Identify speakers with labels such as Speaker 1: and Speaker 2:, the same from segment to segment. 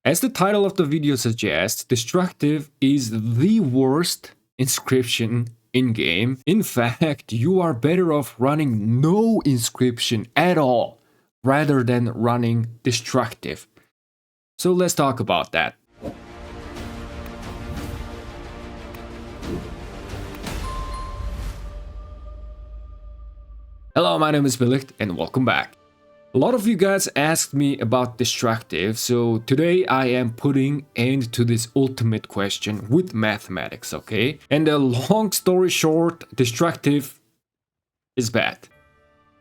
Speaker 1: As the title of the video suggests, Destructive is the worst inscription in-game. In fact, you are better off running no inscription at all rather than running Destructive. So let's talk about that. Hello, my name is Bilegt and welcome back. A lot of you guys asked me about Destructive, so today I am putting end to this ultimate question with mathematics, okay? And a long story short, Destructive is bad.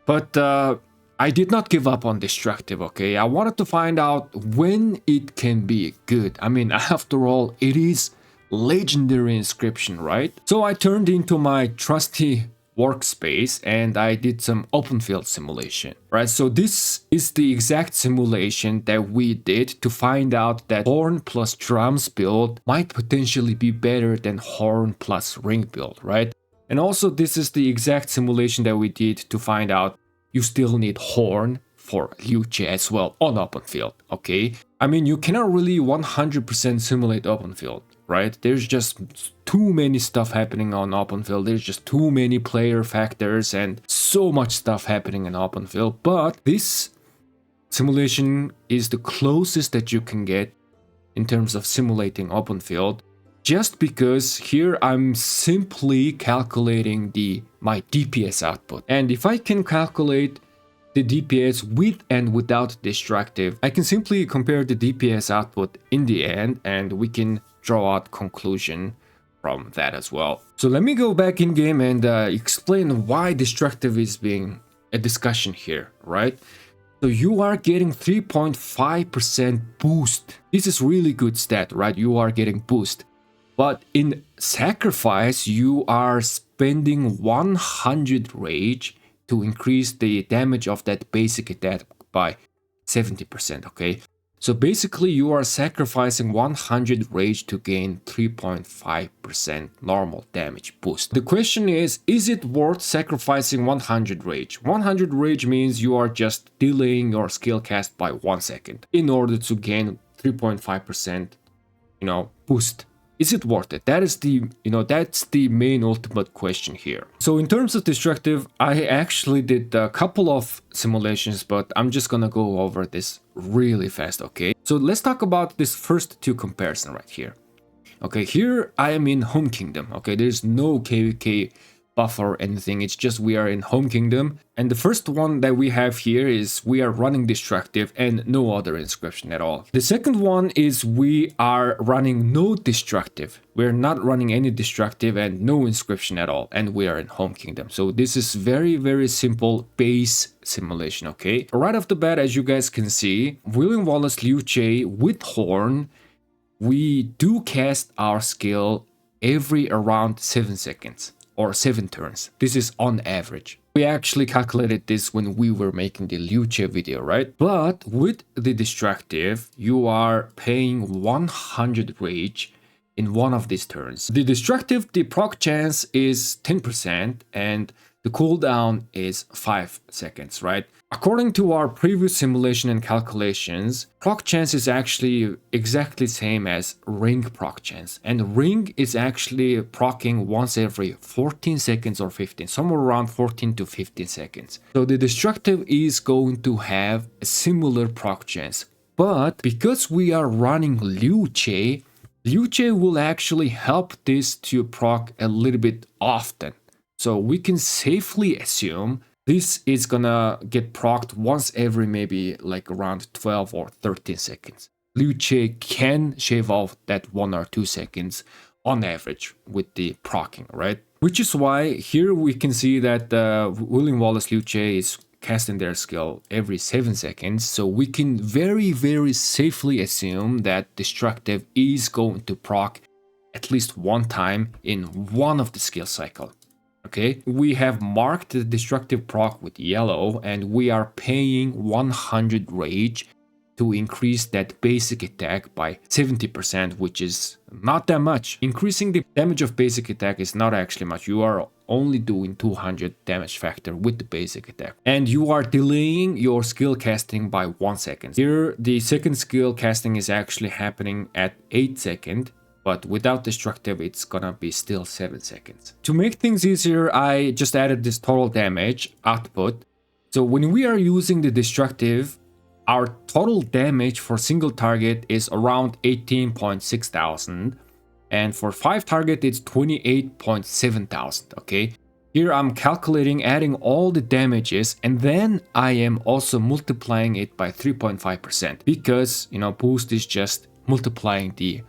Speaker 1: But I did not give up on Destructive, okay? I wanted to find out when it can be good. I mean, after all, it is legendary inscription, right? So I turned into my trusty workspace and I did some open field simulation, right? So this is the exact simulation that we did to find out that horn plus drums build might potentially be better than horn plus ring build, right? And also this is the exact simulation that we did to find out you still need horn for Luce as well on open field, okay? I mean, you cannot really 100% simulate open field, right? There's just too many stuff happening on open field. There's just too many player factors and so much stuff happening in open field. But this simulation is the closest that you can get in terms of simulating open field, just because here I'm simply calculating my DPS output. And if I can calculate the DPS with and without Destructive, I can simply compare the DPS output in the end and we can draw out conclusion from that as well. So let me go back in game and explain why Destructive is being a discussion here, right? So you are getting 3.5% boost. This is really good stat, right? You are getting boost. But in Sacrifice, you are spending 100 rage to increase the damage of that basic attack by 70%, okay? So basically you are sacrificing 100 rage to gain 3.5% normal damage boost. The question is it worth sacrificing 100 rage? 100 rage means you are just delaying your skill cast by 1 second in order to gain 3.5%, boost. Is it worth it? That is that's the main ultimate question here. So in terms of Destructive, I actually did a couple of simulations, but I'm just gonna go over this really fast, okay? So let's talk about this first two comparison right here. Okay, here I am in Home Kingdom, okay? There's no KVK buff or anything, it's just we are in Home Kingdom. And the first one that we have here is we are running Destructive and no other inscription at all. The second one is we are running no Destructive. We're not running any Destructive and no inscription at all, and we are in Home Kingdom. So this is very, very simple base simulation, okay? Right off the bat, as you guys can see, William Wallace Luce with Horn, we do cast our skill every around 7 seconds. Or 7 turns. This is on average. We actually calculated this when we were making the Luce video, right? But with the Destructive, you are paying 100 rage in one of these turns. The Destructive, the proc chance is 10% and the cooldown is 5 seconds, right? According to our previous simulation and calculations, proc chance is actually exactly same as ring proc chance. And ring is actually procking once every 14 seconds or 15, somewhere around 14 to 15 seconds. So the Destructive is going to have a similar proc chance. But because we are running Luce will actually help this to proc a little bit often. So we can safely assume this is gonna get procced once every maybe like around 12 or 13 seconds. Luce can shave off that 1 or 2 seconds on average with the procking, right? Which is why here we can see that William Wallace Luce is casting their skill every 7 seconds. So we can very, very safely assume that Destructive is going to proc at least one time in one of the skill cycle. Okay, we have marked the Destructive proc with yellow and we are paying 100 rage to increase that basic attack by 70%, which is not that much. Increasing the damage of basic attack is not actually much. You are only doing 200 damage factor with the basic attack. And you are delaying your skill casting by 1 second. Here, the second skill casting is actually happening at 8 seconds. But without destructive, it's gonna be still 7 seconds. To make things easier, I just added this total damage output. So when we are using the destructive, our total damage for single target is around 18.6 thousand. And for 5 target, it's 28.7 thousand, okay? Here I'm calculating, adding all the damages, and then I am also multiplying it by 3.5% because, boost is just multiplying the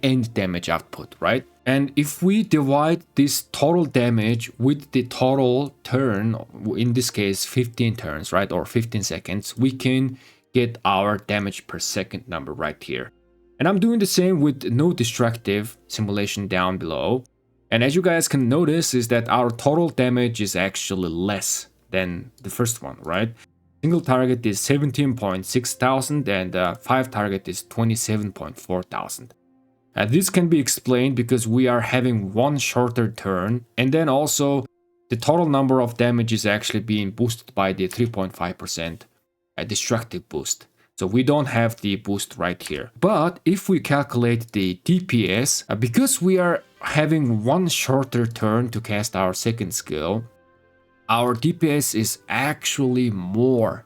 Speaker 1: end damage output, right? And if we divide this total damage with the total turn, in this case 15 turns, right, or 15 seconds, we can get our damage per second number right here. And I'm doing the same with no destructive simulation down below. And as you guys can notice is that our total damage is actually less than the first one, right? Single target is 17.6 thousand and 5 target is 27.4 thousand. This can be explained because we are having one shorter turn, and then also the total number of damage is actually being boosted by the 3.5% destructive boost. So we don't have the boost right here. But if we calculate the DPS, because we are having one shorter turn to cast our second skill, our DPS is actually more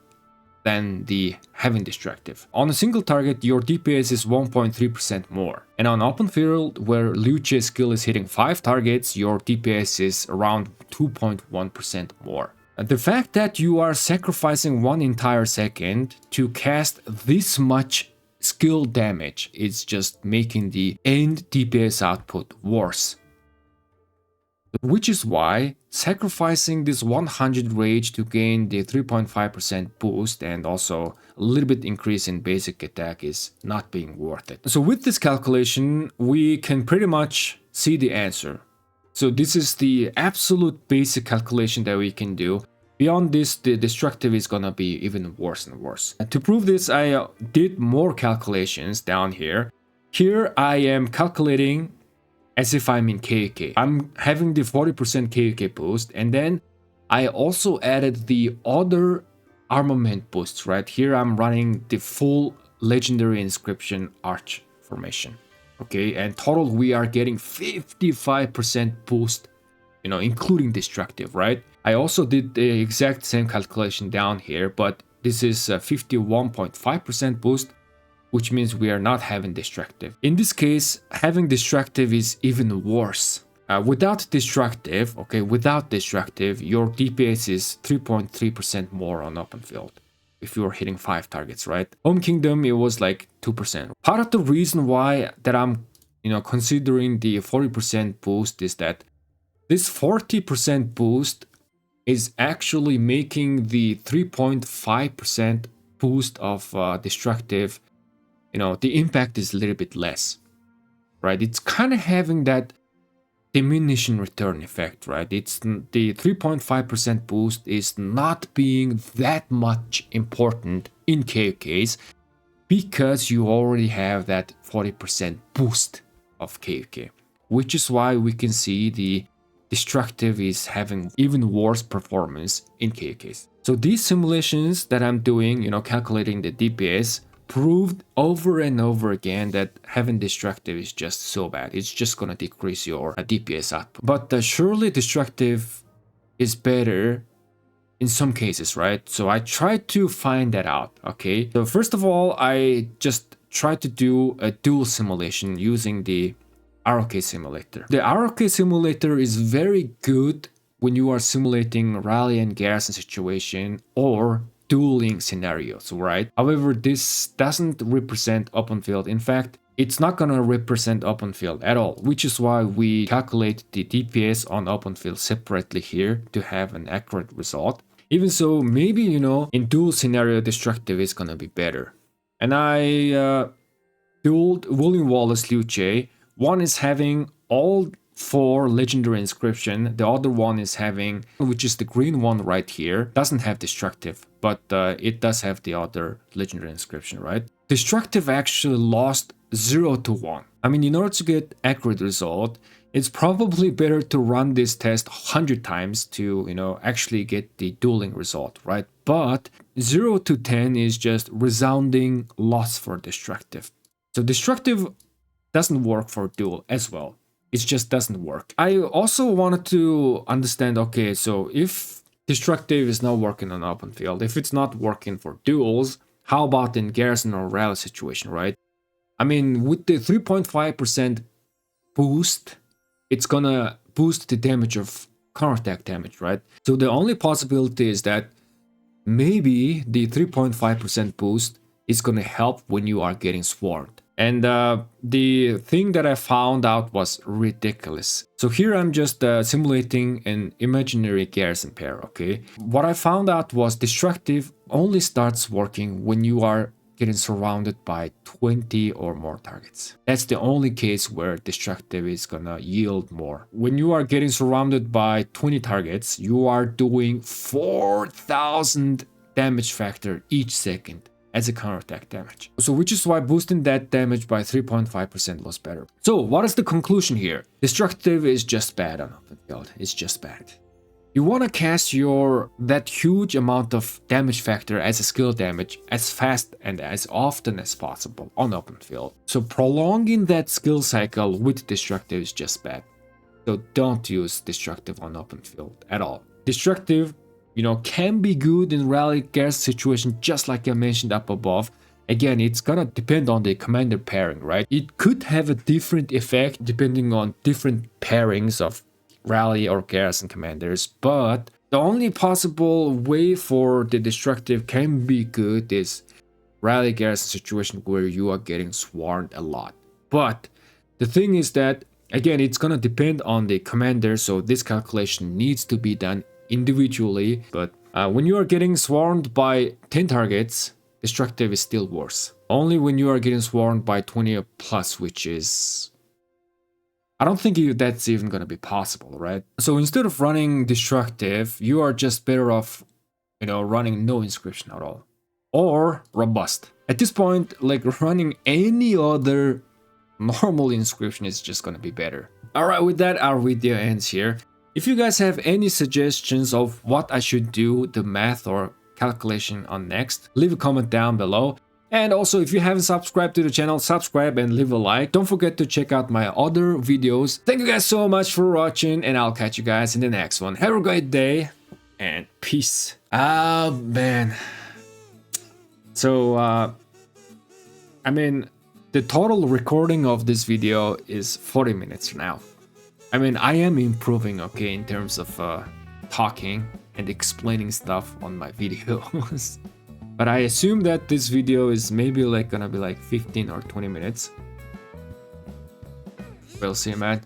Speaker 1: than the heavy destructive. On a single target, your DPS is 1.3% more. And on open field, where Liu Jie's skill is hitting 5 targets, your DPS is around 2.1% more. The fact that you are sacrificing one entire second to cast this much skill damage is just making the end DPS output worse. Which is why sacrificing this 100 rage to gain the 3.5% boost and also a little bit increase in basic attack is not being worth it. So with this calculation, we can pretty much see the answer. So this is the absolute basic calculation that we can do. Beyond this, the destructive is gonna be even worse and worse. And to prove this, I did more calculations down here. Here I am calculating as if I'm in KK. I'm having the 40% KK boost, and then I also added the other armament boosts, right? Here I'm running the full legendary inscription arch formation. Okay, and total we are getting 55% boost, including destructive, right? I also did the exact same calculation down here, but this is a 51.5% boost, which means we are not having destructive. In this case, having destructive is even worse. Without destructive, your DPS is 3.3% more on open field if you are hitting 5 targets, right? Home Kingdom, it was like 2%. Part of the reason why that I'm, considering the 40% boost is that this 40% boost is actually making the 3.5% boost of destructive, the impact is a little bit less, right? It's kind of having that diminishing return effect, right? It's the 3.5% boost is not being that much important in KOKs because you already have that 40% boost of KOK, which is why we can see the destructive is having even worse performance in KOKs. So these simulations that I'm doing, calculating the DPS, proved over and over again that having destructive is just so bad. It's just gonna decrease your DPS output. But surely destructive is better in some cases, right? So I tried to find that out, okay? So first of all, I just tried to do a duel simulation using the ROK simulator. The ROK simulator is very good when you are simulating rally and garrison situation or dueling scenarios, right? However, this doesn't represent open field. In fact, it's not gonna represent open field at all, which is why we calculate the DPS on open field separately here to have an accurate result. Even so, maybe, in duel scenario, destructive is gonna be better. And I dueled William Wallace Liu Jie. One is having all 4 legendary inscription, the other one is having, which is the green one right here, doesn't have destructive, but it does have the other legendary inscription, right? Destructive actually lost 0 to 1. I mean, in order to get accurate result, It's probably better to run this test 100 times to, actually get the dueling result, right? But 0 to 10 is just resounding loss for destructive. So destructive doesn't work for duel as well. It just doesn't work. I also wanted to understand, okay, so if destructive is not working on open field, if it's not working for duels, how about in Garrison or rally situation, right? I mean, with the 3.5% boost, it's gonna boost the damage of counterattack damage, right? So the only possibility is that maybe the 3.5% boost is gonna help when you are getting swarmed. And the thing that I found out was ridiculous. So here I'm just simulating an imaginary Garrison pair, okay? What I found out was destructive only starts working when you are getting surrounded by 20 or more targets. That's the only case where destructive is gonna yield more. When you are getting surrounded by 20 targets, you are doing 4,000 damage factor each second as a counterattack damage. So which is why boosting that damage by 3.5% was better. So what is the conclusion here? Destructive is just bad on open field. It's just bad. You want to cast that huge amount of damage factor as a skill damage as fast and as often as possible on open field. So prolonging that skill cycle with destructive is just bad. So don't use destructive on open field at all. Destructive, can be good in rally Garrison situation, just like I mentioned up above. Again, it's gonna depend on the commander pairing, right? It could have a different effect depending on different pairings of rally or Garrison commanders, but the only possible way for the destructive can be good is rally Garrison situation where you are getting swarmed a lot. But the thing is that, again, it's gonna depend on the commander, so this calculation needs to be done individually. But when you are getting swarmed by 10 targets, destructive is still worse. Only when you are getting swarmed by 20 or plus, which is... I don't think that's even gonna be possible, right? So instead of running destructive, you are just better off, running no inscription at all. Or robust. At this point, like running any other normal inscription is just gonna be better. Alright, with that, our video ends here. If you guys have any suggestions of what I should do, the math or calculation on next, leave a comment down below. And also, if you haven't subscribed to the channel, subscribe and leave a like. Don't forget to check out my other videos. Thank you guys so much for watching, and I'll catch you guys in the next one. Have a great day, and peace. Ah, man. So, I mean, the total recording of this video is 40 minutes now. I mean, I am improving, okay, in terms of talking and explaining stuff on my videos. But I assume that this video is maybe gonna be 15 or 20 minutes. We'll see, man.